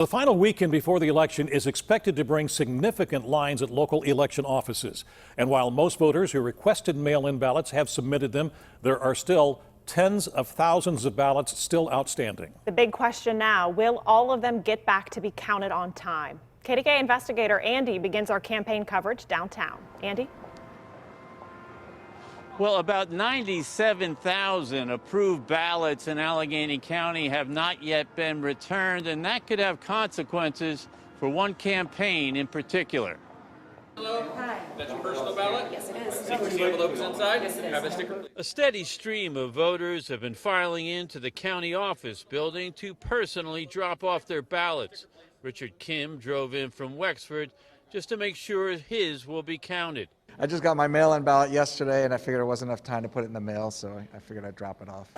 The final weekend before the election is expected to bring significant lines at local election offices. And while most voters who requested mail-in ballots have submitted them, there are still tens of thousands of ballots still outstanding. The big question now, will all of them get back to be counted on time? KDKA investigator Andy begins our campaign coverage downtown. Andy? Well, about 97,000 approved ballots in Allegheny County have not yet been returned, and that could have consequences for one campaign in particular. Hello. Hi. That's your personal ballot? Yes, it is. Secrecy envelopes inside? Yes, it is. Have a sticker. A steady stream of voters have been filing into the county office building to personally drop off their ballots. Richard Kim drove in from Wexford just to make sure his will be counted. I just got my mail-in ballot yesterday, and I figured there wasn't enough time to put it in the mail, so I figured I'd drop it off.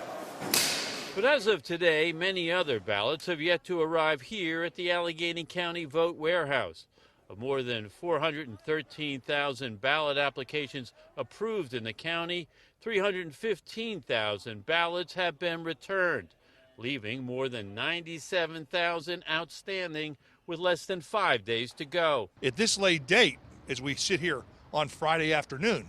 But as of today, many other ballots have yet to arrive here at the Allegheny County Vote Warehouse. Of more than 413,000 ballot applications approved in the county, 315,000 ballots have been returned, leaving more than 97,000 outstanding with less than 5 days to go. At this late date, as we sit here on Friday afternoon,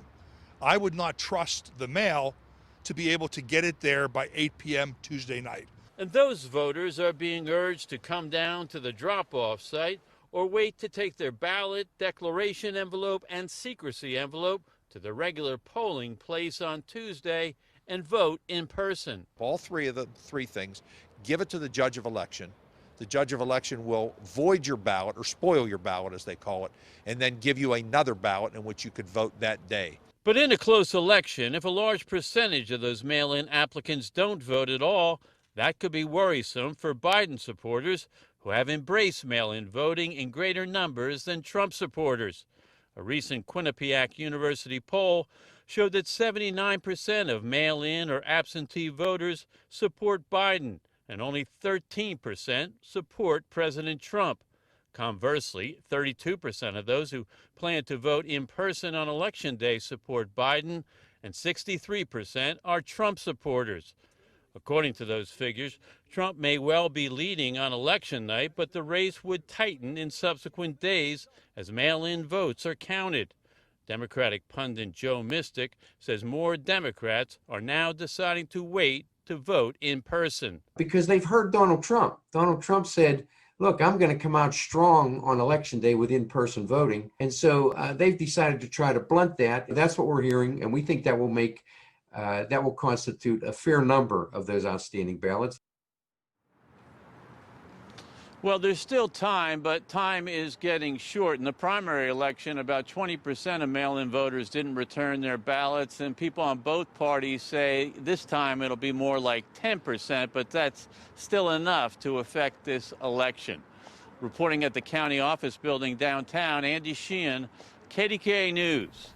I would not trust the mail to be able to get it there by 8 p.m. Tuesday night. And those voters are being urged to come down to the drop-off site or wait to take their ballot, declaration envelope, and secrecy envelope to the regular polling place on Tuesday and vote in person. All three of the three things, give it to the judge of election. The judge of election will void your ballot, or spoil your ballot as they call it, and then give you another ballot in which you could vote that day. But in a close election, if a large percentage of those mail-in applicants don't vote at all, that could be worrisome for Biden supporters who have embraced mail-in voting in greater numbers than Trump supporters. A recent Quinnipiac University poll showed that 79% of mail-in or absentee voters support Biden, and only 13% support President Trump. Conversely, 32% of those who plan to vote in person on Election Day support Biden, and 63% are Trump supporters. According to those figures, Trump may well be leading on election night, but the race would tighten in subsequent days as mail-in votes are counted. Democratic pundit Joe Mystic says more Democrats are now deciding to wait to vote in person. Because they've heard Donald Trump. Donald Trump said, look, I'm going to come out strong on Election Day with in-person voting. And so they've decided to try to blunt that. That's what we're hearing, and we think that will constitute a fair number of those outstanding ballots. Well, there's still time, but time is getting short. In the primary election, about 20% of mail-in voters didn't return their ballots, and people on both parties say this time it'll be more like 10%, but that's still enough to affect this election. Reporting at the county office building downtown, Andy Sheehan, KDKA News.